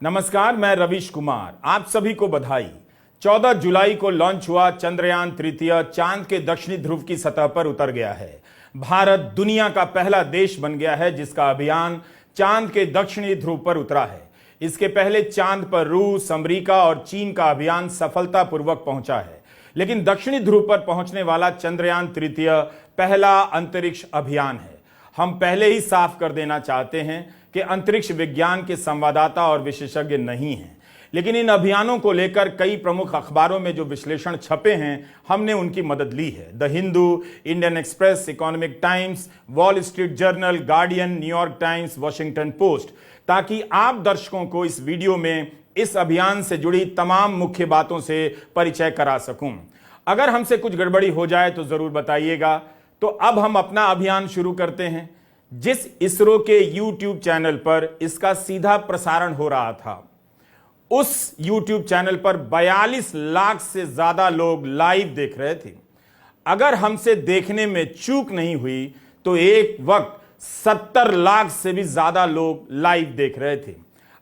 नमस्कार, मैं रवीश कुमार। आप सभी को बधाई। 14 जुलाई को लॉन्च हुआ चंद्रयान तृतीय चांद के दक्षिणी ध्रुव की सतह पर उतर गया है। भारत दुनिया का पहला देश बन गया है जिसका अभियान चांद के दक्षिणी ध्रुव पर उतरा है। इसके पहले चांद पर रूस, अमेरिका और चीन का अभियान सफलतापूर्वक पहुंचा है, लेकिन दक्षिणी ध्रुव पर पहुंचने वाला चंद्रयान तृतीय पहला अंतरिक्ष अभियान है। हम पहले ही साफ कर देना चाहते हैं कि अंतरिक्ष विज्ञान के संवाददाता और विशेषज्ञ नहीं हैं, लेकिन इन अभियानों को लेकर कई प्रमुख अखबारों में जो विश्लेषण छपे हैं, हमने उनकी मदद ली है। The Hindu, Indian express, economic times, wall street journal, guardian, New York times, Washington post, ताकि आप दर्शकों को इस वीडियो में इस अभियान से जुड़ी तमाम मुख्य बातों से परिचय करा सकूं। अगर हमसे कुछ गड़बड़ी हो जाए तो जरूर बताइएगा। तो अब हम अपना अभियान शुरू करते हैं। जिस इसरो के YouTube चैनल पर इसका सीधा प्रसारण हो रहा था, उस YouTube चैनल पर 42 लाख से ज्यादा लोग लाइव देख रहे थे। अगर हमसे देखने में चूक नहीं हुई तो एक वक्त 70 लाख से भी ज्यादा लोग लाइव देख रहे थे।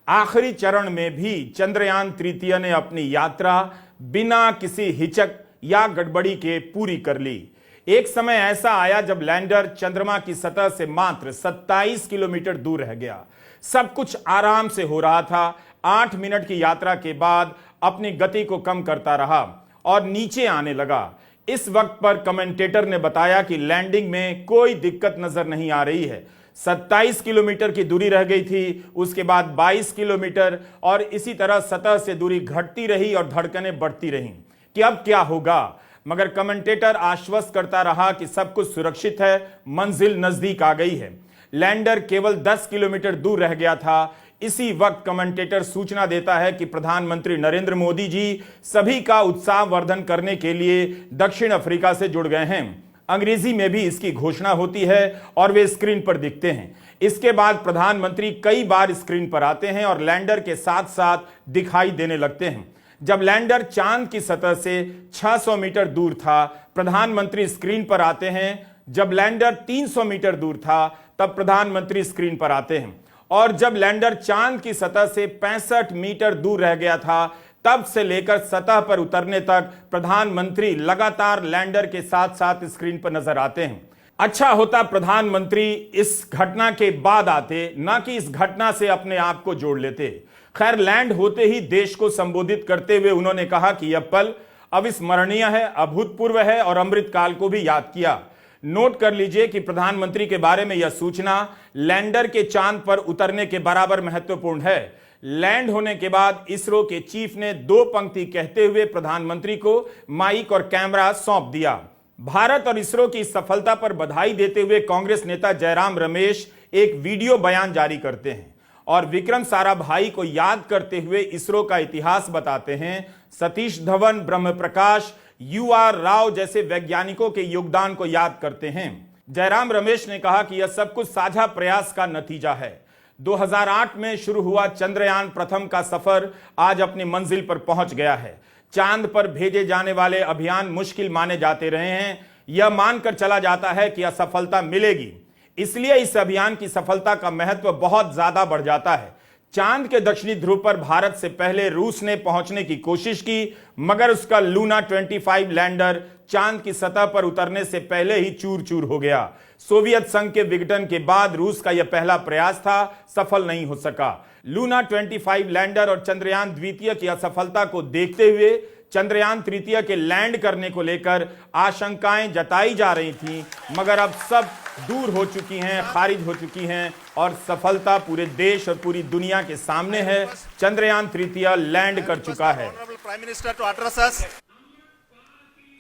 आखिरी चरण में भी चंद्रयान तृतीय ने अपनी यात्रा बिना किसी हिचक या गड़बड़ी के पूरी कर ली। एक समय ऐसा आया जब लैंडर चंद्रमा की सतह से मात्र 27 किलोमीटर दूर रह गया। सब कुछ आराम से हो रहा था। 8 मिनट की यात्रा के बाद अपनी गति को कम करता रहा और नीचे आने लगा। इस वक्त पर कमेंटेटर ने बताया कि लैंडिंग में कोई दिक्कत नजर नहीं आ रही है। 27 किलोमीटर की दूरी रह गई थी, उसके बाद 22 किलोमीटर, और इसी तरह सतह से दूरी घटती रही और धड़कनें बढ़ती रहीं कि अब क्या होगा। मगर कमेंटेटर आश्वस्त करता रहा कि सब कुछ सुरक्षित है, मंजिल नजदीक आ गई है। लैंडर केवल 10 किलोमीटर दूर रह गया था। इसी वक्त कमेंटेटर सूचना देता है कि प्रधानमंत्री नरेंद्र मोदी जी सभी का उत्साहवर्धन करने के लिए दक्षिण अफ्रीका से जुड़ गए हैं। अंग्रेजी में भी इसकी घोषणा होती है और वे स्क्रीन पर दिखते हैं। इसके बाद प्रधानमंत्री कई बार स्क्रीन पर आते हैं और लैंडर के साथ साथ दिखाई देने लगते हैं। जब लैंडर चांद की सतह से 600 मीटर दूर था, प्रधानमंत्री स्क्रीन पर आते हैं। जब लैंडर 300 मीटर दूर था, तब प्रधानमंत्री स्क्रीन पर आते हैं। और जब लैंडर चांद की सतह से 65 मीटर दूर रह गया था, तब से लेकर सतह पर उतरने तक प्रधानमंत्री लगातार लैंडर के साथ साथ स्क्रीन पर नजर आते हैं। अच्छा होता प्रधानमंत्री इस घटना के बाद आते, ना कि इस घटना से अपने आप को जोड़ लेते। खैर, लैंड होते ही देश को संबोधित करते हुए उन्होंने कहा कि यह पल अविस्मरणीय है, अभूतपूर्व है और अमृतकाल को भी याद किया। नोट कर लीजिए कि प्रधानमंत्री के बारे में यह सूचना लैंडर के चांद पर उतरने के बराबर महत्वपूर्ण है। लैंड होने के बाद इसरो के चीफ ने 2 पंक्ति कहते हुए प्रधानमंत्री को माइक और कैमरा सौंप दिया। भारत और इसरो की सफलता पर बधाई देते हुए कांग्रेस नेता जयराम रमेश एक वीडियो बयान जारी करते हैं और विक्रम साराभाई को याद करते हुए इसरो का इतिहास बताते हैं। सतीश धवन, ब्रह्म प्रकाश, UR राव जैसे वैज्ञानिकों के योगदान को याद करते हैं। जयराम रमेश ने कहा कि यह सब कुछ साझा प्रयास का नतीजा है। 2008 में शुरू हुआ चंद्रयान प्रथम का सफर आज अपनी मंजिल पर पहुंच गया है। चांद पर भेजे जाने वाले अभियान मुश्किल माने जाते रहे हैं। यह मानकर चला जाता है कि असफलता मिलेगी, इसलिए इस अभियान की सफलता का महत्व बहुत ज्यादा बढ़ जाता है। चांद के दक्षिणी ध्रुव पर भारत से पहले रूस ने पहुंचने की कोशिश की, मगर उसका लूना 25 लैंडर चांद की सतह पर उतरने से पहले ही चूर चूर हो गया। सोवियत संघ के विघटन के बाद रूस का यह पहला प्रयास था, सफल नहीं हो सका। लूना 25 लैंडर और चंद्रयान द्वितीय की असफलता को देखते हुए चंद्रयान तृतीय के लैंड करने को लेकर आशंकाएं जताई जा रही थी, मगर अब सब दूर हो चुकी हैं, खारिज हो चुकी हैं और सफलता पूरे देश और पूरी दुनिया के सामने है। चंद्रयान तृतीय लैंड कर चुका है।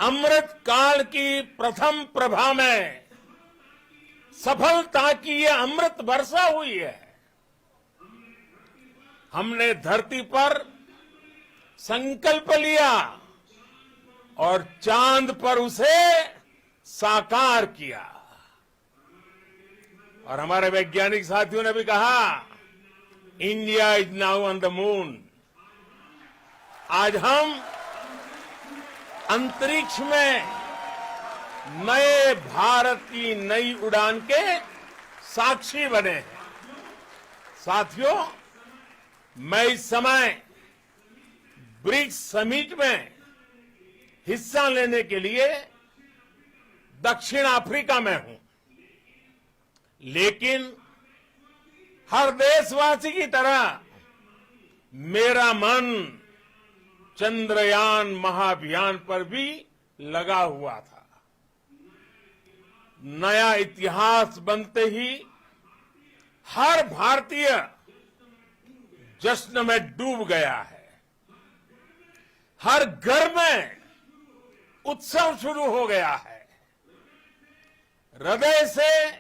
अमृत काल की प्रथम प्रभा में सफलता की ये अमृत वर्षा हुई है। हमने धरती पर संकल्प लिया और चांद पर उसे साकार किया। और हमारे वैज्ञानिक साथियों ने भी कहा, India is now on the moon. आज हम अंतरिक्ष में नए भारत की नई उड़ान के साक्षी बने हैं। साथियों, मैं इस समय ब्रिक्स समिट में हिस्सा लेने के लिए दक्षिण अफ्रीका में हूं, लेकिन हर देशवासी की तरह मेरा मन चंद्रयान महाअभियान पर भी लगा हुआ था। नया इतिहास बनते ही हर भारतीय जश्न में डूब गया है। हर घर में उत्सव शुरू हो गया है। हृदय से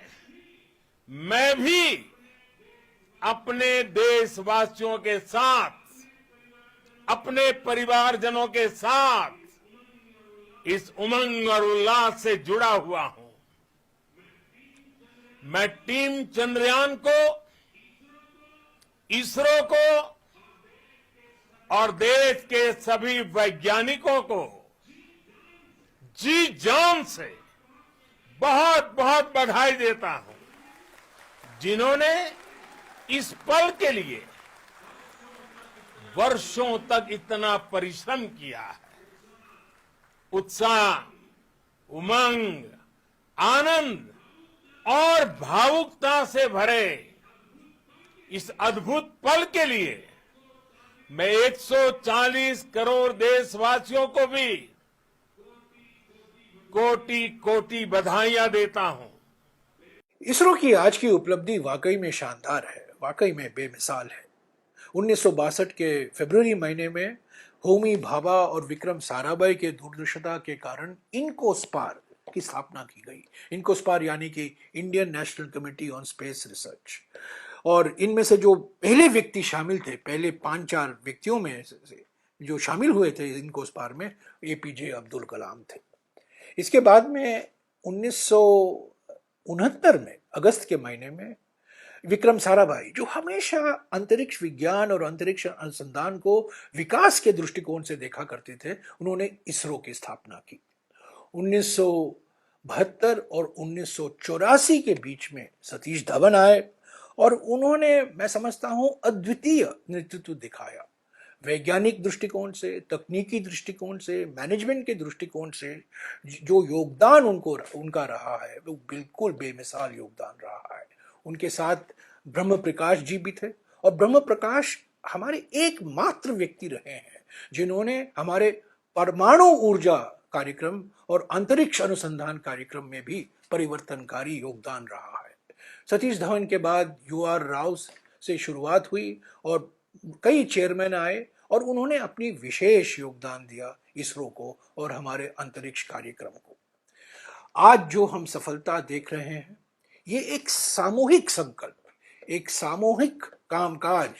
मैं भी अपने देशवासियों के साथ, अपने परिवारजनों के साथ इस उमंग और उल्लास से जुड़ा हुआ हूं। मैं टीम चंद्रयान को, इसरो को और देश के सभी वैज्ञानिकों को जी जान से बहुत बहुत बधाई देता हूं, जिन्होंने इस पल के लिए वर्षों तक इतना परिश्रम किया है। उत्साह, उमंग, आनंद और भावुकता से भरे इस अद्भुत पल के लिए मैं 140 करोड़ देशवासियों को भी कोटि कोटि बधाइयां देता हूं। इसरो की आज की उपलब्धि वाकई में शानदार है, वाकई में बेमिसाल है। 1962 के फरवरी महीने में होमी भाभा और विक्रम साराभाई के दूरदर्शिता के कारण इनकोस्पार की स्थापना की गई। इनकोस्पार यानी कि Indian national committee on space research. और इनमें से जो पहले व्यक्ति शामिल थे, पहले 5-4 व्यक्तियों में से जो शामिल हुए थे इनकोस्पार में, एपीजे अब्दुल कलाम थे। इसके बाद में 1969 में अगस्त के महीने में विक्रम साराभाई, जो हमेशा अंतरिक्ष विज्ञान और अंतरिक्ष अनुसंधान को विकास के दृष्टिकोण से देखा करते थे, उन्होंने इसरो की स्थापना की। 1972 और 1984 के बीच में सतीश धवन आए और उन्होंने, मैं समझता हूं, अद्वितीय नेतृत्व दिखाया। वैज्ञानिक दृष्टिकोण से, तकनीकी दृष्टिकोण से, मैनेजमेंट के दृष्टिकोण से जो योगदान उनका रहा है वो बिल्कुल बेमिसाल योगदान रहा है। उनके साथ ब्रह्म प्रकाश जी भी थे और ब्रह्म प्रकाश हमारे एकमात्र व्यक्ति रहे हैं जिन्होंने हमारे परमाणु ऊर्जा कार्यक्रम और अंतरिक्ष अनुसंधान कार्यक्रम में भी परिवर्तनकारी योगदान रहा है। सतीश धवन के बाद UR राव से शुरुआत हुई और कई चेयरमैन आए और उन्होंने अपनी विशेष योगदान दिया इसरो को और हमारे अंतरिक्ष कार्यक्रम को। आज जो हम सफलता देख रहे हैं, ये एक सामूहिक संकल्प, एक सामूहिक कामकाज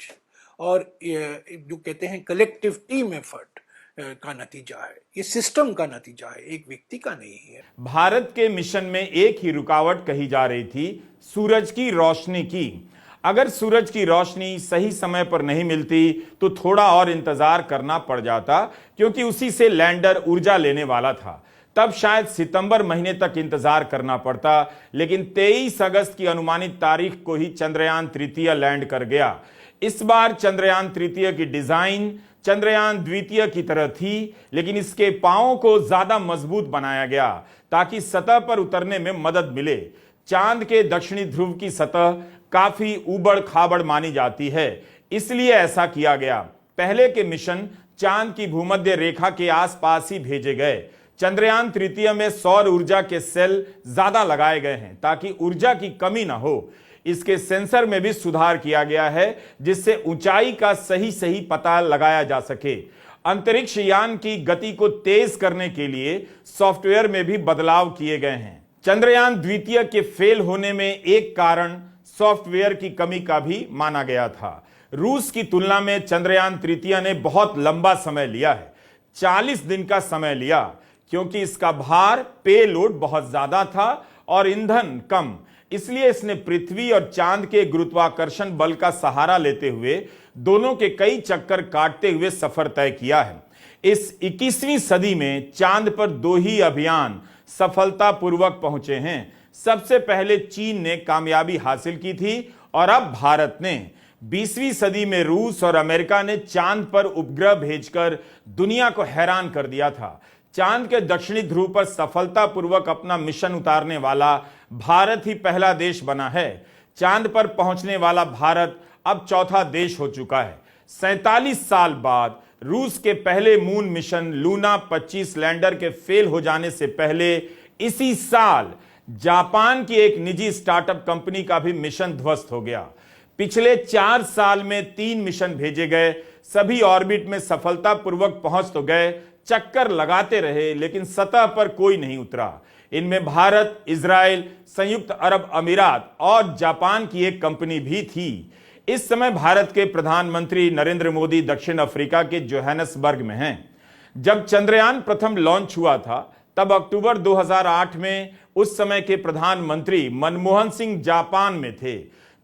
और जो कहते हैं कलेक्टिव टीम एफर्ट का नतीजा है। ये सिस्टम का नतीजा है, एक व्यक्ति का नहीं है। भारत के मिशन में एक ही रुकावट कही जा रही थी, सूरज की रोशनी की। अगर सूरज की रोशनी सही समय पर नहीं मिलती तो थोड़ा और इंतजार करना पड़ जाता, क्योंकि उसी से लैंडर ऊर्जा लेने वाला था। तब शायद सितंबर महीने तक इंतजार करना पड़ता, लेकिन 23 अगस्त की अनुमानित तारीख को ही चंद्रयान तृतीय लैंड कर गया। इस बार चंद्रयान तृतीय की डिजाइन चंद्रयान द्वितीय की तरह थी, लेकिन इसके पांवों को ज्यादा मजबूत बनाया गया ताकि सतह पर उतरने में मदद मिले। चांद के दक्षिणी ध्रुव की सतह काफी ऊबड़ खाबड़ मानी जाती है, इसलिए ऐसा किया गया। पहले के मिशन चांद की भूमध्य रेखा के आसपास ही भेजे गए। चंद्रयान तृतीय में सौर ऊर्जा के सेल ज्यादा लगाए गए हैं ताकि ऊर्जा की कमी ना हो। इसके सेंसर में भी सुधार किया गया है जिससे ऊंचाई का सही पता लगाया जा सके। अंतरिक्ष यान की गति को तेज करने के लिए सॉफ्टवेयर में भी बदलाव किए गए हैं। चंद्रयान द्वितीय के फेल होने में एक कारण सॉफ्टवेयर की कमी का भी माना गया था। रूस की तुलना में चंद्रयान तृतीय ने बहुत लंबा समय लिया है, 40 दिन का समय लिया, क्योंकि इसका भार, पेलोड बहुत ज्यादा था और ईंधन कम। इसलिए इसने पृथ्वी और चांद के गुरुत्वाकर्षण बल का सहारा लेते हुए दोनों के कई चक्कर काटते हुए सफर तय किया है। इस 21वीं सदी में चांद पर 2 ही अभियान सफलतापूर्वक पहुंचे हैं। सबसे पहले चीन ने कामयाबी हासिल की थी और अब भारत ने। 20वीं सदी में रूस और अमेरिका ने चांद पर उपग्रह भेजकर दुनिया को हैरान कर दिया था। चांद के दक्षिणी ध्रुव पर सफलतापूर्वक अपना मिशन उतारने वाला भारत ही पहला देश बना है। चांद पर पहुंचने वाला भारत अब चौथा देश हो चुका है। 47 साल बाद रूस के पहले मून मिशन लूना 25 लैंडर के फेल हो जाने से पहले इसी साल जापान की एक निजी स्टार्टअप कंपनी का भी मिशन ध्वस्त हो गया। पिछले 4 साल में 3 मिशन भेजे गए, सभी ऑर्बिट में सफलतापूर्वक पहुंच तो गए, चक्कर लगाते रहे, लेकिन सतह पर कोई नहीं उतरा। इनमें भारत, इजराइल, संयुक्त अरब अमीरात और जापान की एक कंपनी भी थी। इस समय भारत के प्रधानमंत्री नरेंद्र मोदी दक्षिण अफ्रीका के जोहानिसबर्ग में हैं। जब चंद्रयान प्रथम लॉन्च हुआ था तब अक्टूबर 2008 में उस समय के प्रधानमंत्री मनमोहन सिंह जापान में थे।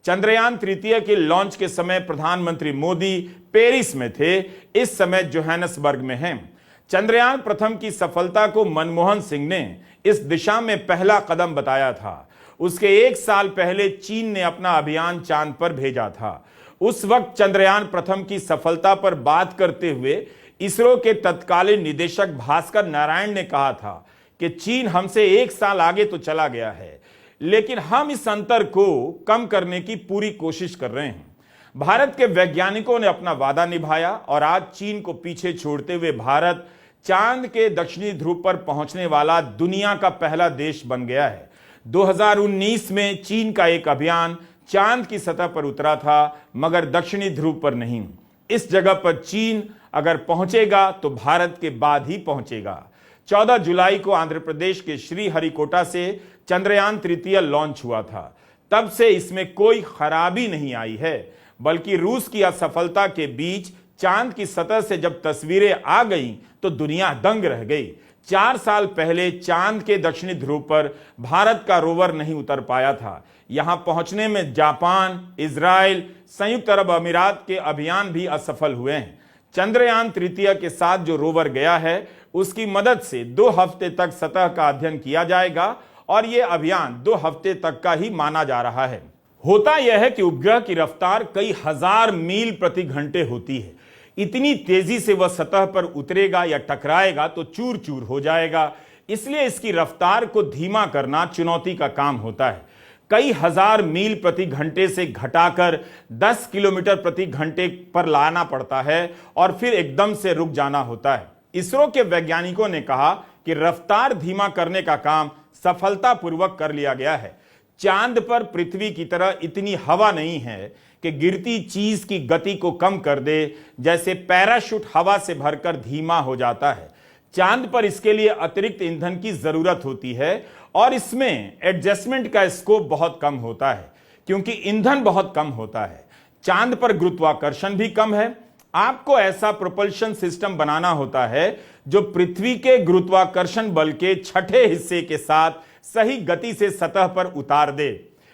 चंद्रयान तृतीय के लॉन्च के समय प्रधानमंत्री मोदी पेरिस में थे, इस समय जोहानिसबर्ग में हैं। चंद्रयान प्रथम की सफलता को मनमोहन सिंह ने इस दिशा में पहला कदम बताया था। उसके 1 साल पहले चीन ने अपना अभियान चांद पर भेजा था। उस वक्त चंद्रयान प्रथम की सफलता पर बात करते हुए इसरो के तत्कालीन निदेशक भास्कर नारायण ने कहा था कि चीन हमसे 1 साल आगे तो चला गया है, लेकिन हम इस अंतर को कम करने की पूरी कोशिश कर रहे हैं। भारत के वैज्ञानिकों ने अपना वादा निभाया और आज चीन को पीछे छोड़ते हुए भारत चांद के दक्षिणी ध्रुव पर पहुंचने वाला दुनिया का पहला देश बन गया है। 2019 में चीन का एक अभियान चांद की सतह पर उतरा था, मगर दक्षिणी ध्रुव पर नहीं। इस जगह पर चीन अगर पहुंचेगा तो भारत के बाद ही पहुंचेगा। 14 जुलाई को आंध्र प्रदेश के श्रीहरिकोटा से चंद्रयान तृतीय लॉन्च हुआ था। तब से इसमें कोई खराबी नहीं आई है, बल्कि रूस की असफलता के बीच चांद की सतह से जब तस्वीरें आ गईं तो दुनिया दंग रह गई। 4 साल पहले चांद के दक्षिणी ध्रुव पर भारत का रोवर नहीं उतर पाया था। यहां पहुंचने में जापान, इजराइल, संयुक्त अरब अमीरात के अभियान भी असफल हुए हैं। चंद्रयान तृतीय के साथ जो रोवर गया है उसकी मदद से 2 हफ्ते तक सतह का अध्ययन किया जाएगा और यह अभियान 2 हफ्ते तक का ही माना जा रहा है। होता यह है कि उपग्रह की रफ्तार कई हजार मील प्रति घंटे होती है। इतनी तेजी से वह सतह पर उतरेगा या टकराएगा तो चूर चूर हो जाएगा। इसलिए इसकी रफ्तार को धीमा करना चुनौती का काम होता है। कई हजार मील प्रति घंटे से घटाकर 10 किलोमीटर प्रति घंटे पर लाना पड़ता है और फिर एकदम से रुक जाना होता है। इसरो के वैज्ञानिकों ने कहा कि रफ्तार धीमा करने का काम सफलतापूर्वक कर लिया गया है। चांद पर पृथ्वी की तरह इतनी हवा नहीं है कि गिरती चीज की गति को कम कर दे, जैसे पैराशूट हवा से भरकर धीमा हो जाता है। चांद पर इसके लिए अतिरिक्त ईंधन की जरूरत होती है और इसमें एडजस्टमेंट का स्कोप बहुत कम होता है, क्योंकि ईंधन बहुत कम होता है। चांद पर गुरुत्वाकर्षण भी कम है। आपको ऐसा प्रोपल्शन सिस्टम बनाना होता है जो पृथ्वी के गुरुत्वाकर्षण बल के छठे हिस्से के साथ सही गति से सतह पर उतार दे।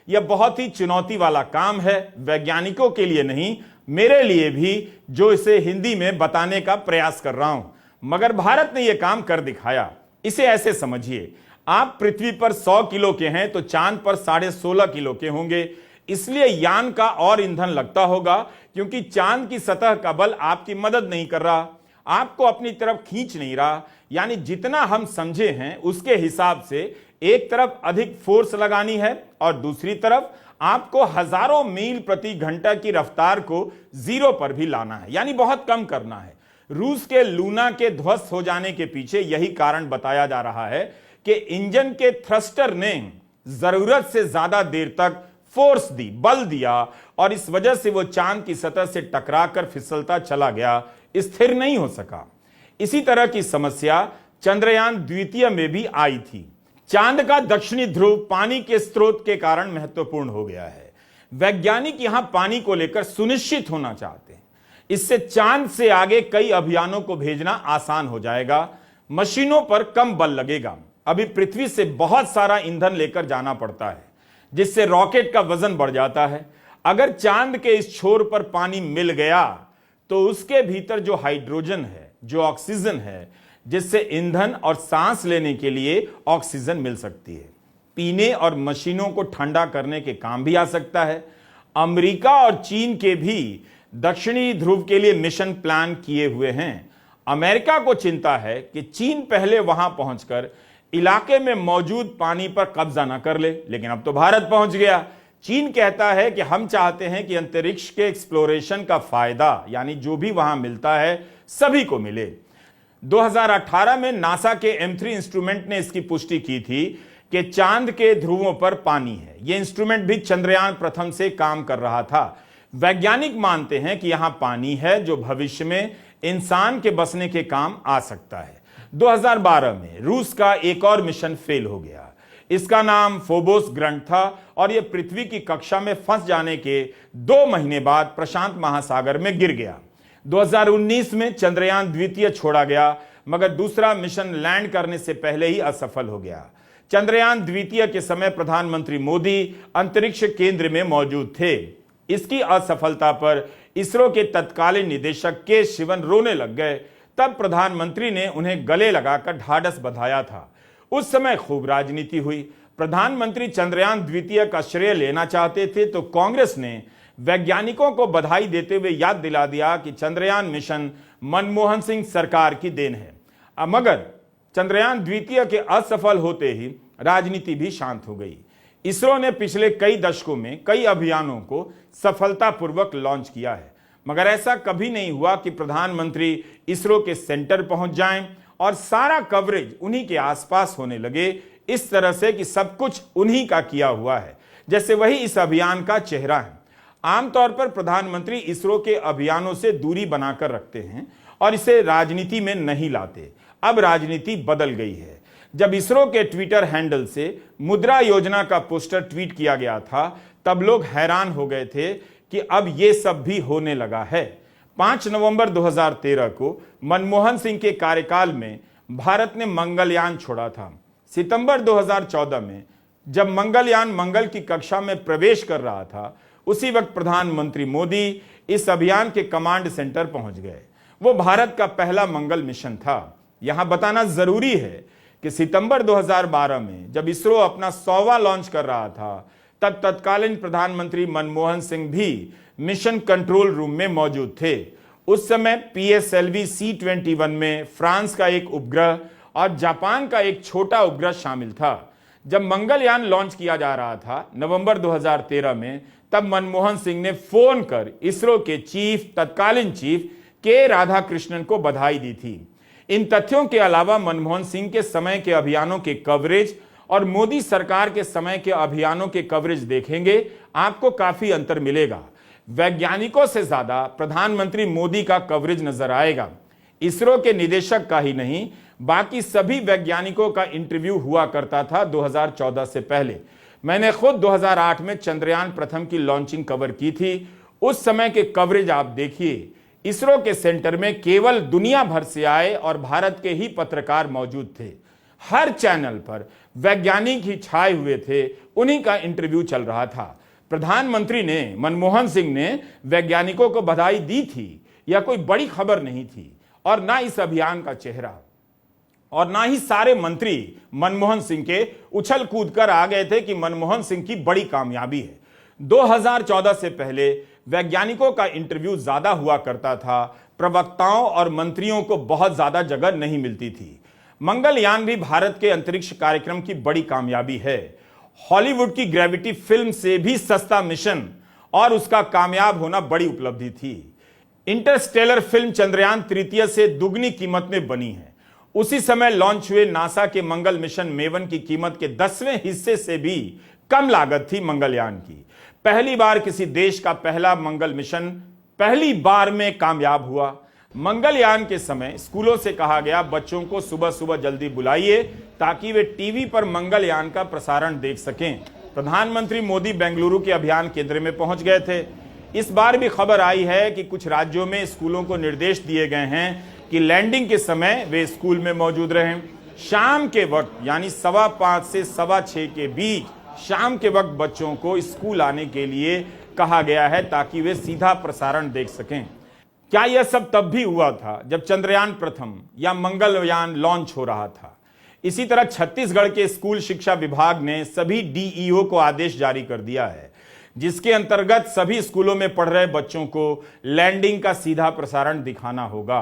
यह बहुत ही चुनौती वाला काम है, वैज्ञानिकों के लिए नहीं, मेरे लिए भी, जो इसे हिंदी में बताने का प्रयास कर रहा हूं। मगर भारत ने यह काम कर दिखाया। इसे ऐसे समझिए, आप पृथ्वी पर 100 किलो के हैं तो चांद पर 16.5 किलो के होंगे। इसलिए यान का और ईंधन लगता होगा, क्योंकि चांद की सतह का बल आपकी मदद नहीं कर रहा, आपको अपनी तरफ खींच नहीं रहा। यानी जितना हम समझे हैं उसके हिसाब से एक तरफ अधिक फोर्स लगानी है और दूसरी तरफ आपको हजारों मील प्रति घंटा की रफ्तार को 0 पर भी लाना है, यानी बहुत कम करना है। रूस के लूना के ध्वस्त हो जाने के पीछे यही कारण बताया जा रहा है कि इंजन के थ्रस्टर ने जरूरत से ज्यादा देर तक फोर्स दी, बल दिया, और इस वजह से वो चांद की सतह से टकराकर फिसलता चला गया, स्थिर नहीं हो सका। इसी तरह की समस्या चंद्रयान द्वितीय में भी आई थी। चांद का दक्षिणी ध्रुव पानी के स्रोत के कारण महत्वपूर्ण हो गया है। वैज्ञानिक यहां पानी को लेकर सुनिश्चित होना चाहते हैं। इससे चांद से आगे कई अभियानों को भेजना आसान हो जाएगा। मशीनों पर कम बल लगेगा। अभी पृथ्वी से बहुत सारा ईंधन लेकर जाना पड़ता है, जिससे रॉकेट का वजन बढ़ जाता है। अगर चांद के इस छोर पर पानी मिल गया तो उसके भीतर जो हाइड्रोजन है, जो ऑक्सीजन है, जिससे ईंधन और सांस लेने के लिए ऑक्सीजन मिल सकती है, पीने और मशीनों को ठंडा करने के काम भी आ सकता है। अमेरिका और चीन के भी दक्षिणी ध्रुव के लिए मिशन प्लान किए हुए हैं। अमेरिका को चिंता है कि चीन पहले वहां पहुंचकर इलाके में मौजूद पानी पर कब्जा न कर ले, लेकिन अब तो भारत पहुंच गया। चीन कहता है कि हम चाहते हैं कि अंतरिक्ष के एक्सप्लोरेशन का फायदा, यानी जो भी वहां मिलता है, सभी को मिले। 2018 में नासा के M3 इंस्ट्रूमेंट ने इसकी पुष्टि की थी कि चांद के ध्रुवों पर पानी है। यह इंस्ट्रूमेंट भी चंद्रयान प्रथम से काम कर रहा था। वैज्ञानिक मानते हैं कि यहां पानी है जो भविष्य में इंसान के बसने के काम आ सकता है। 2012 में रूस का एक और मिशन फेल हो गया। इसका नाम फोबोस ग्रंट था और यह पृथ्वी की कक्षा में फंस जाने के 2 महीने बाद प्रशांत महासागर में गिर गया। 2019 में चंद्रयान द्वितीय छोड़ा गया, मगर दूसरा मिशन लैंड करने से पहले ही असफल हो गया। चंद्रयान द्वितीय के समय प्रधानमंत्री मोदी अंतरिक्ष केंद्र में मौजूद थे। इसकी असफलता पर इसरो के तत्कालीन निदेशक के शिवन रोने लग गए। तब प्रधानमंत्री ने उन्हें गले लगाकर ढाढ़स बंधाया था। उस समय खूब राजनीति हुई। प्रधानमंत्री चंद्रयान द्वितीय का श्रेय लेना चाहते थे तो कांग्रेस ने वैज्ञानिकों को बधाई देते हुए याद दिला दिया कि चंद्रयान मिशन मनमोहन सिंह सरकार की देन है। मगर चंद्रयान द्वितीय के असफल होते ही राजनीति भी शांत हो गई। इसरो ने पिछले कई दशकों में कई अभियानों को सफलतापूर्वक लॉन्च किया है, मगर ऐसा कभी नहीं हुआ कि प्रधानमंत्री इसरो के सेंटर पहुंच जाएं और सारा कवरेज उन्हीं के आसपास होने लगे, इस तरह से कि सब कुछ उन्हीं का किया हुआ है, जैसे वही इस अभियान का चेहरा है। आमतौर पर प्रधानमंत्री इसरो के अभियानों से दूरी बनाकर रखते हैं और इसे राजनीति में नहीं लाते। अब राजनीति बदल गई है। जब इसरो के ट्विटर हैंडल से मुद्रा योजना का पोस्टर ट्वीट किया गया था, तब लोग हैरान हो गए थे कि अब यह सब भी होने लगा है। 5 नवंबर 2013 को मनमोहन सिंह के कार्यकाल में भारत ने मंगलयान छोड़ा था। सितंबर 2014 में जब मंगलयान मंगल की कक्षा में प्रवेश कर रहा था, उसी वक्त प्रधानमंत्री मोदी इस अभियान के कमांड सेंटर पहुंच गए। वो भारत का पहला मंगल मिशन था। यहां बताना जरूरी है कि सितंबर 2012 में जब इसरो अपना 100वां लॉन्च कर रहा था, तब तत्कालीन प्रधानमंत्री मनमोहन सिंह भी मिशन कंट्रोल रूम में मौजूद थे। उस समय PSLV C-21 में फ्रांस का एक उपग्रह और जापान का एक छोटा उपग्रह शामिल था। जब मंगलयान लॉन्च किया जा रहा था नवंबर 2013 में, तब मनमोहन सिंह ने फोन कर इसरो के तत्कालीन चीफ के राधाकृष्णन को बधाई दी थी। इन तथ्यों के अलावा मनमोहन सिंह के समय के अभियानों के कवरेज और मोदी सरकार के समय के अभियानों के कवरेज देखेंगे, आपको काफी अंतर मिलेगा। वैज्ञानिकों से ज्यादा प्रधानमंत्री मोदी का कवरेज नजर आएगा। इसरो के निदेशक का ही नहीं, बाकी सभी वैज्ञानिकों का इंटरव्यू हुआ करता था 2014 से पहले। मैंने खुद 2008 में चंद्रयान प्रथम की लॉन्चिंग कवर की थी। उस समय के कवरेज आप देखिए। इसरो के सेंटर में केवल दुनिया भर से आए और भारत के ही पत्रकार मौजूद थे। हर चैनल पर वैज्ञानिक ही छाए हुए थे, उन्हीं का इंटरव्यू चल रहा था। प्रधानमंत्री ने, मनमोहन सिंह ने वैज्ञानिकों को बधाई दी थी, यह कोई बड़ी खबर नहीं थी, और ना इस अभियान का चेहरा, और ना ही सारे मंत्री मनमोहन सिंह के उछल कूद कर आ गए थे कि मनमोहन सिंह की बड़ी कामयाबी है। 2014 से पहले वैज्ञानिकों का इंटरव्यू ज्यादा हुआ करता था। प्रवक्ताओं और मंत्रियों को बहुत ज्यादा जगह नहीं मिलती थी। मंगलयान भी भारत के अंतरिक्ष कार्यक्रम की बड़ी कामयाबी है। हॉलीवुड की ग्रेविटी फिल्म से भी सस्ता मिशन और उसका कामयाब होना बड़ी उपलब्धि थी। इंटरस्टेलर फिल्म चंद्रयान तृतीय से दुगनी कीमत में बनी है। उसी समय लॉन्च हुए नासा के मंगल मिशन मेवन की कीमत के 10वें हिस्से से भी कम लागत थी मंगलयान की। पहली बार किसी देश का पहला मंगल मिशन पहली बार में कामयाब हुआ। मंगलयान के समय स्कूलों से कहा गया, बच्चों को सुबह सुबह जल्दी बुलाइए ताकि वे टीवी पर मंगलयान का प्रसारण देख सकें। प्रधानमंत्री मोदी बेंगलुरु के अभियान केंद्र में पहुंच गए थे। इस बार भी खबर आई है कि कुछ राज्यों में स्कूलों को निर्देश दिए गए हैं कि लैंडिंग के समय वे स्कूल में मौजूद रहें। शाम के वक्त यानी 5:15 से 6:15 के बीच शाम के वक्त बच्चों को स्कूल आने के लिए कहा गया है ताकि वे सीधा प्रसारण देख सकें। क्या यह सब तब भी हुआ था जब चंद्रयान प्रथम या मंगलयान लॉन्च हो रहा था? इसी तरह छत्तीसगढ़ के स्कूल शिक्षा विभाग ने सभी DEO को आदेश जारी कर दिया है जिसके अंतर्गत सभी स्कूलों में पढ़ रहे बच्चों को लैंडिंग का सीधा प्रसारण दिखाना होगा।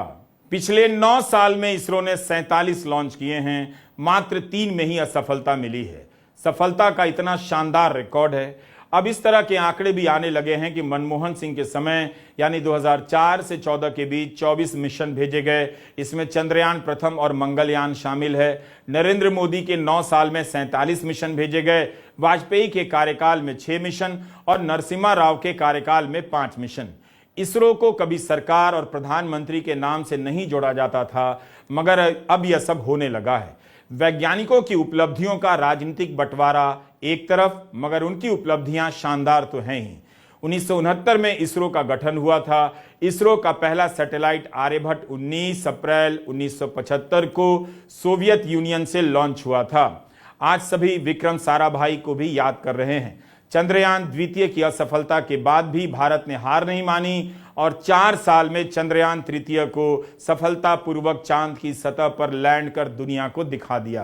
पिछले 9 साल में इसरो ने 47 लॉन्च किए हैं, मात्र 3 में ही असफलता मिली है। सफलता का इतना शानदार रिकॉर्ड है। अब इस तरह के आंकड़े भी आने लगे हैं कि मनमोहन सिंह के समय यानी 2004 से 14 के बीच 24 मिशन भेजे गए। इसमें चंद्रयान प्रथम और मंगलयान शामिल है। नरेंद्र मोदी के 9 साल में 47 मिशन भेजे गए। वाजपेयी के कार्यकाल में 6 मिशन और नरसिम्हा राव के कार्यकाल में 5 मिशन। इसरो को कभी सरकार और प्रधानमंत्री के नाम से नहीं जोड़ा जाता था, मगर अब यह सब होने लगा है। वैज्ञानिकों की उपलब्धियों का राजनीतिक बंटवारा एक तरफ, मगर उनकी उपलब्धियां शानदार तो हैं ही। 1969 में इसरो का गठन हुआ था। इसरो का पहला सैटेलाइट आर्यभट्ट 19 अप्रैल 1975 को सोवियत यूनियन से लॉन्च हुआ था। आज सभी विक्रम साराभाई को भी याद कर रहे हैं। चंद्रयान द्वितीय की असफलता के बाद भी भारत ने हार नहीं मानी और 4 साल में चंद्रयान तृतीय को सफलतापूर्वक चांद की सतह पर लैंड कर दुनिया को दिखा दिया।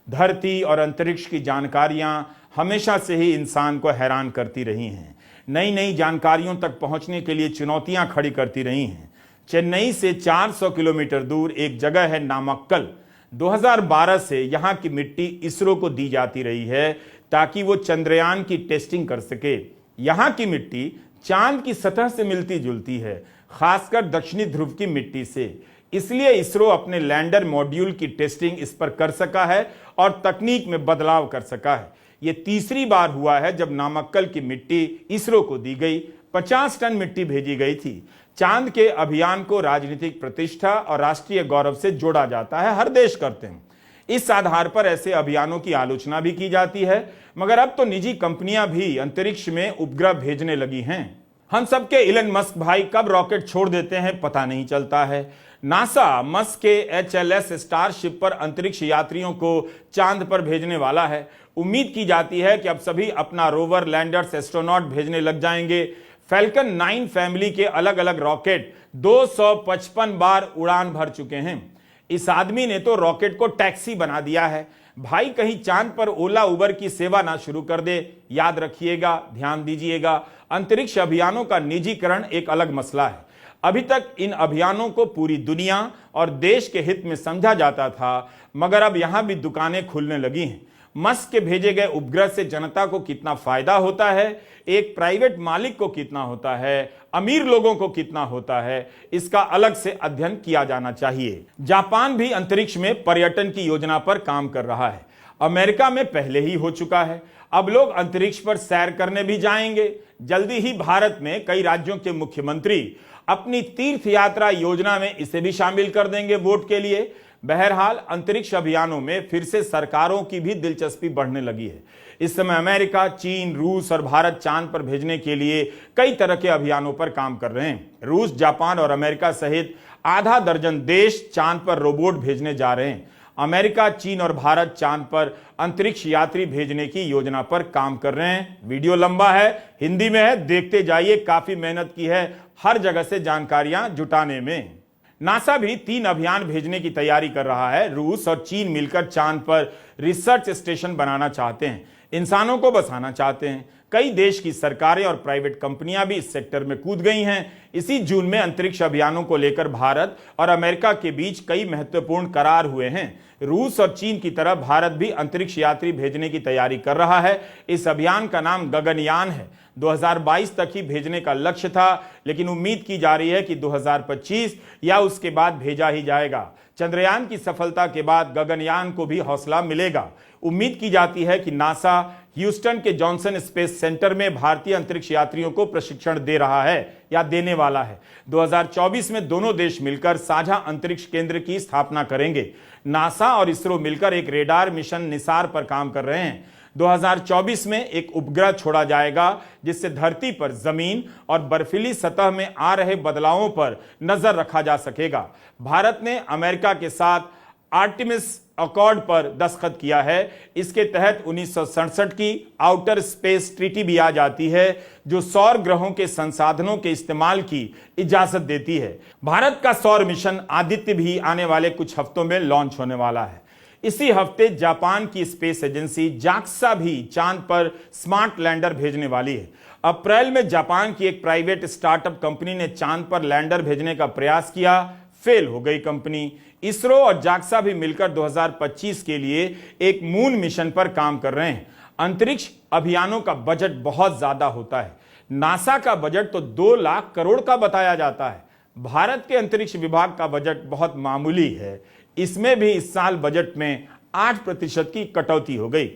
धरती और अंतरिक्ष की जानकारियां हमेशा से ही इंसान को हैरान करती रही हैं। नई नई जानकारियों तक पहुंचने के लिए चुनौतियां खड़ी करती रही हैं। चेन्नई से 400 किलोमीटर दूर एक जगह है नामक्कल। 2012 से यहां की मिट्टी इसरो को दी जाती रही है ताकि वो चंद्रयान की टेस्टिंग कर सके। यहां की मिट्टी चांद की सतह से मिलती जुलती है, खासकर दक्षिणी ध्रुव की मिट्टी से। इसलिए इसरो अपने लैंडर मॉड्यूल की टेस्टिंग इस पर कर सका है और तकनीक में बदलाव कर सका है। यह तीसरी बार हुआ है जब नामक्कल की मिट्टी इसरो को दी गई। 50 टन मिट्टी भेजी गई थी। चांद के अभियान को राजनीतिक प्रतिष्ठा और राष्ट्रीय गौरव से जोड़ा जाता है, हर देश करते हैं। इस आधार पर ऐसे अभियानों की आलोचना भी की जाती है, मगर अब तो निजी कंपनियां भी अंतरिक्ष में उपग्रह भेजने लगी हैं। हम सबके इलन मस्क भाई कब रॉकेट छोड़ देते हैं पता नहीं चलता है। नासा मस्क के HLS स्टारशिप पर अंतरिक्ष यात्रियों को चांद पर भेजने वाला है। उम्मीद की जाती है कि अब सभी अपना रोवर, लैंडर्स, एस्ट्रोनॉट भेजने लग जाएंगे। फैल्कन 9 फैमिली के अलग अलग रॉकेट 255 बार उड़ान भर चुके हैं। इस आदमी ने तो रॉकेट को टैक्सी बना दिया है। भाई कहीं चांद पर ओला उबर की सेवा ना शुरू कर दे। याद रखिएगा, ध्यान दीजिएगा, अंतरिक्ष अभियानों का निजीकरण एक अलग मसला है। अभी तक इन अभियानों को पूरी दुनिया और देश के हित में समझा जाता था, मगर अब यहां भी दुकानें खुलने लगी हैं। मस्क के भेजे गए उपग्रह से जनता को कितना फायदा होता है, एक प्राइवेट मालिक को कितना होता है, अमीर लोगों को कितना होता है, इसका अलग से अध्ययन किया जाना चाहिए। जापान भी अंतरिक्ष में पर्यटन की योजना पर काम कर रहा है। अमेरिका में पहले ही हो चुका है। अब लोग अंतरिक्ष पर सैर करने भी जाएंगे। जल्दी ही भारत में कई राज्यों के मुख्यमंत्री अपनी तीर्थ यात्रा योजना में इसे भी शामिल कर देंगे वोट के लिए। बहरहाल अंतरिक्ष अभियानों में फिर से सरकारों की भी दिलचस्पी बढ़ने लगी है। इस समय अमेरिका, चीन, रूस और भारत चांद पर भेजने के लिए कई तरह के अभियानों पर काम कर रहे हैं। रूस, जापान और अमेरिका सहित आधा दर्जन देश चांद पर रोबोट भेजने जा रहे हैं। अमेरिका, चीन और भारत चांद पर अंतरिक्ष यात्री भेजने की योजना पर काम कर रहे हैं। वीडियो लंबा है, हिंदी में है, देखते जाइए। काफी मेहनत की है हर जगह से जानकारियां जुटाने में। नासा भी 3 अभियान भेजने की तैयारी कर रहा है। रूस और चीन मिलकर चांद पर रिसर्च स्टेशन बनाना चाहते हैं, इंसानों को बसाना चाहते हैं। कई देश की सरकारें और प्राइवेट कंपनियां भी इस सेक्टर में कूद गई हैं। इसी जून में अंतरिक्ष अभियानों को लेकर भारत और अमेरिका के बीच कई महत्वपूर्ण करार हुए हैं। रूस और चीन की तरह भारत भी अंतरिक्ष यात्री भेजने की तैयारी कर रहा है। इस अभियान का नाम गगनयान है। 2022 तक ही भेजने का लक्ष्य था, लेकिन उम्मीद की जा रही है कि 2025 या उसके बाद भेजा ही जाएगा। चंद्रयान की सफलता के बाद गगनयान को भी हौसला मिलेगा। उम्मीद की जाती है कि नासा ह्यूस्टन के जॉनसन स्पेस सेंटर में भारतीय अंतरिक्ष यात्रियों को प्रशिक्षण दे रहा है या देने वाला है। 2024 में दोनों देश मिलकर साझा अंतरिक्ष केंद्र की स्थापना करेंगे। नासा और इसरो मिलकर एक रेडार मिशन निसार पर काम कर रहे हैं। 2024 में एक उपग्रह छोड़ा जाएगा जिससे धरती पर जमीन और बर्फीली सतह में आ रहे बदलावों पर नजर रखा जा सकेगा। भारत ने अमेरिका के साथ आर्टेमिस अकॉर्ड पर दस्तखत किया है। इसके तहत 1967 की आउटर स्पेस ट्रीटी भी आ जाती है, जो सौर ग्रहों के संसाधनों के इस्तेमाल की इजाजत देती है। भारत का सौर मिशन आदित्य भी आने वाले कुछ हफ्तों में लॉन्च होने वाला है। इसी हफ्ते जापान की स्पेस एजेंसी जाक्सा भी चांद पर स्मार्ट लैंडर भेजने वाली है। अप्रैल में जापान की एक प्राइवेट स्टार्टअप कंपनी ने चांद पर लैंडर भेजने का प्रयास किया, फेल हो गई कंपनी। इसरो और जाक्सा भी मिलकर 2025 के लिए एक मून मिशन पर काम कर रहे हैं। अंतरिक्ष अभियानों का बजट बहुत ज्यादा होता है। नासा का बजट तो 2 लाख करोड़ का बताया जाता है। भारत के अंतरिक्ष विभाग का बजट बहुत मामूली है। इसमें भी इस साल बजट में 8% की कटौती हो गई।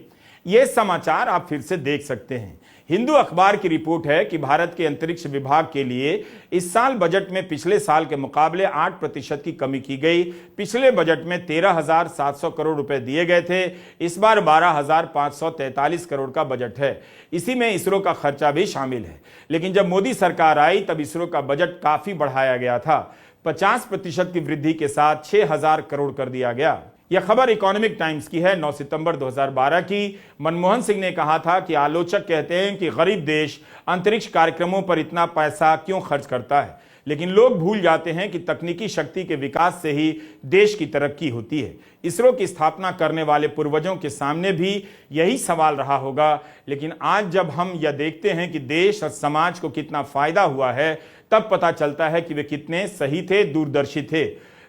यह समाचार आप फिर से देख सकते हैं। हिंदू अखबार की रिपोर्ट है कि भारत के अंतरिक्ष विभाग के लिए इस साल बजट में पिछले साल के मुकाबले 8% की कमी की गई। पिछले बजट में 13,700 करोड़ रुपए दिए गए थे। इस बार 12,543 करोड़ का बजट है। इसी में इसरो का खर्चा भी शामिल है। लेकिन जब मोदी सरकार आई तब इसरो का बजट काफी बढ़ाया गया था। 50% की वृद्धि के साथ 6,000 करोड़ कर दिया गया। यह खबर इकोनॉमिक टाइम्स की है, 9 सितंबर 2012 की। मनमोहन सिंह ने कहा था कि आलोचक कहते हैं कि गरीब देश अंतरिक्ष कार्यक्रमों पर इतना पैसा क्यों खर्च करता है, लेकिन लोग भूल जाते हैं कि तकनीकी शक्ति के विकास से ही देश की तरक्की होती है। इसरो की स्थापना करने वाले पूर्वजों के सामने भी यही सवाल रहा होगा, लेकिन आज जब हम यह देखते हैं कि देश और समाज को कितना फायदा हुआ है, तब पता चलता है कि वे कितने सही थे, दूरदर्शी थे।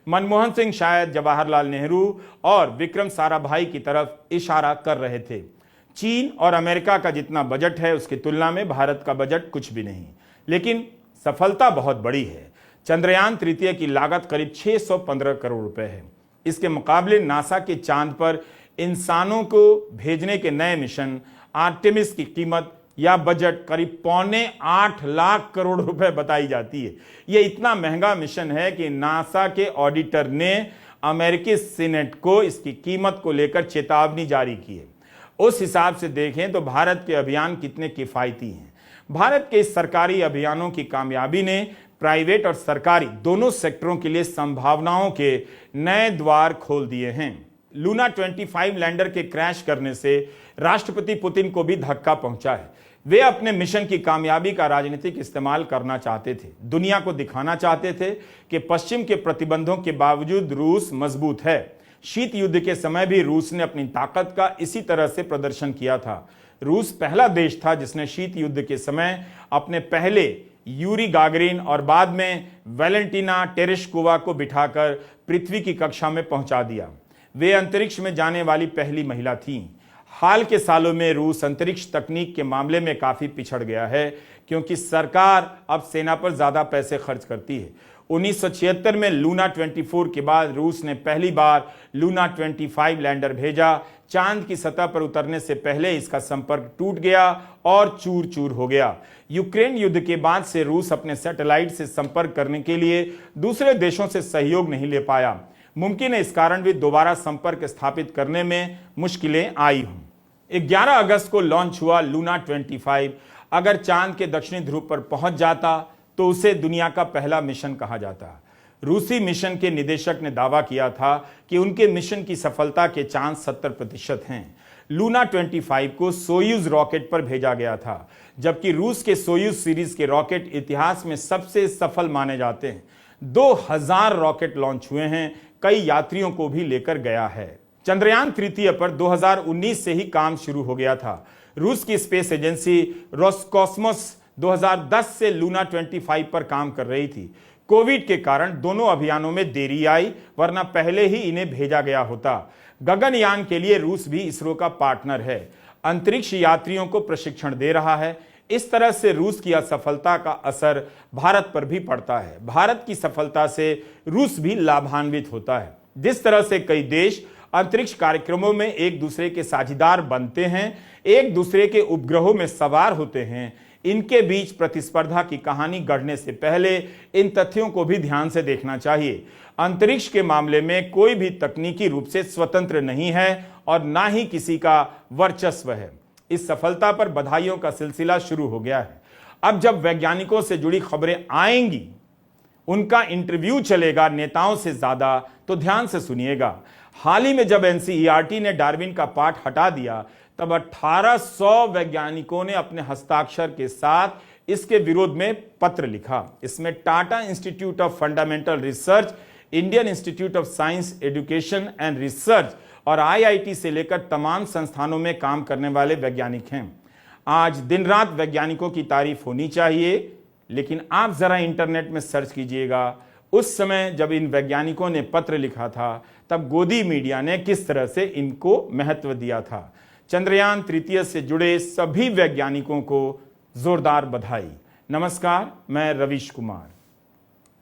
मनमोहन सिंह शायद जवाहरलाल नेहरू और विक्रम साराभाई की तरफ इशारा कर रहे थे। चीन और अमेरिका का जितना बजट है उसकी तुलना में भारत का बजट कुछ भी नहीं, लेकिन सफलता बहुत बड़ी है। चंद्रयान तृतीय की लागत करीब 615 करोड़ रुपए है। इसके मुकाबले नासा के चांद पर इंसानों को भेजने के नए मिशन आर्टेमिस की कीमत या बजट करीब 7.25 लाख करोड़ रुपए बताई जाती है। यह इतना महंगा मिशन है कि नासा के ऑडिटर ने अमेरिकी सीनेट को इसकी कीमत को लेकर चेतावनी जारी की है। उस हिसाब से देखें तो भारत के अभियान कितने किफायती हैं। भारत के इस सरकारी अभियानों की कामयाबी ने प्राइवेट और सरकारी दोनों सेक्टरों के लिए संभावनाओं के नए द्वार खोल दिए हैं। लूना 25 लैंडर के क्रैश करने से राष्ट्रपति पुतिन को भी धक्का पहुंचा है। वे अपने मिशन की कामयाबी का राजनीतिक इस्तेमाल करना चाहते थे। दुनिया को दिखाना चाहते थे कि पश्चिम के प्रतिबंधों के बावजूद रूस मजबूत है। शीत युद्ध के समय भी रूस ने अपनी ताकत का इसी तरह से प्रदर्शन किया था। रूस पहला देश था जिसने शीत युद्ध के समय अपने पहले यूरी गागरिन और बाद में वैलेंटीना टेरेश्कोवा को बिठाकर पृथ्वी की कक्षा में पहुंचा दिया। वे अंतरिक्ष में जाने वाली पहली महिला थीं। हाल के सालों में रूस अंतरिक्ष तकनीक के मामले में काफी पिछड़ गया है, क्योंकि सरकार अब सेना पर ज्यादा पैसे खर्च करती है। 1976 में लूना 24 के बाद रूस ने पहली बार लूना 25 लैंडर भेजा। चांद की सतह पर उतरने से पहले इसका संपर्क टूट गया और चूर चूर हो गया। यूक्रेन युद्ध के बाद से रूस अपने सैटेलाइट से संपर्क करने के लिए दूसरे देशों से सहयोग नहीं ले पाया। मुमकिन है इस कारण भी दोबारा संपर्क स्थापित करने में मुश्किलें आई हों। 11 अगस्त को लॉन्च हुआ लूना 25। अगर चांद के दक्षिणी ध्रुव पर पहुंच जाता तो उसे दुनिया का पहला मिशन कहा जाता। रूसी मिशन के निदेशक ने दावा किया था कि उनके मिशन की सफलता के चांस 70% हैं। लूना 25 को सोयूज रॉकेट पर भेजा गया था, जबकि रूस के सोयूज सीरीज के रॉकेट इतिहास में सबसे सफल माने जाते हैं। 2000 रॉकेट लॉन्च हुए हैं, कई यात्रियों को भी लेकर गया है। चंद्रयान तृतीय पर 2019 से ही काम शुरू हो गया था। रूस की स्पेस एजेंसी रोसकॉस्मोस 2010 से लूना 25 पर काम कर रही थी। कोविड के कारण दोनों अभियानों में देरी आई, वरना पहले ही इन्हें भेजा गया होता। गगनयान के लिए रूस भी इसरो का पार्टनर है, अंतरिक्ष यात्रियों को प्रशिक्षण दे रहा है। इस तरह से रूस की असफलता का असर भारत पर भी पड़ता है। भारत की सफलता से रूस भी लाभान्वित होता है। जिस तरह से कई देश अंतरिक्ष कार्यक्रमों में एक दूसरे के साझीदार बनते हैं, एक दूसरे के उपग्रहों में सवार होते हैं, इनके बीच प्रतिस्पर्धा की कहानी गढ़ने से पहले इन तथ्यों को भी ध्यान से देखना चाहिए। अंतरिक्ष के मामले में कोई भी तकनीकी रूप से स्वतंत्र नहीं है और ना ही किसी का वर्चस्व है। इस सफलता पर बधाइयों का सिलसिला शुरू हो गया है। अब जब वैज्ञानिकों से जुड़ी खबरें आएंगी, उनका इंटरव्यू चलेगा नेताओं से ज्यादा, तो ध्यान से सुनिएगा। हाल ही में जब एनसीईआरटी ने डार्विन का पाठ हटा दिया, तब 1800 वैज्ञानिकों ने अपने हस्ताक्षर के साथ इसके विरोध में पत्र लिखा। इसमें Tata institute of fundamental research, Indian institute of science education and research और आईआईटी से लेकर तमाम संस्थानों में काम करने वाले वैज्ञानिक हैं। आज दिन रात वैज्ञानिकों की तारीफ होनी चाहिए, लेकिन आप जरा इंटरनेट में सर्च कीजिएगा, उस समय जब इन वैज्ञानिकों ने पत्र लिखा था तब गोदी मीडिया ने किस तरह से इनको महत्व दिया था। चंद्रयान तृतीय से जुड़े सभी वैज्ञानिकों को जोरदार बधाई। नमस्कार, मैं रवीश कुमार।